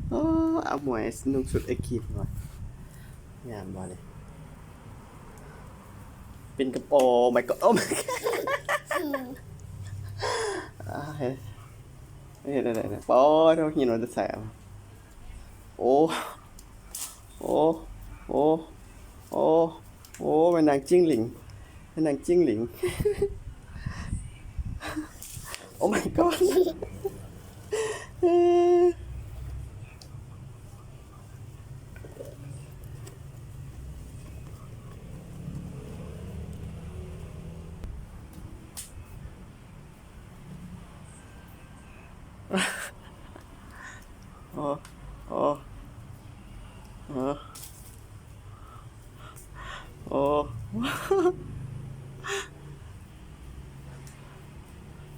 โอ้เอาหมวยสนุกสุดไอคลิปหน่อยงามบ่เลยเป็นกระโปรงไม่ก็โอ้ my god เห็นเห็นอะไรนะปอเท่าหินมันจะแสบโอ้โอ้โอ้โอ้โอ้เป็นนางจิ้งหลิงเป็นนางจิ้งหลิงโอ้ my god โอ้โอ้โอ้โอ้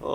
โอ้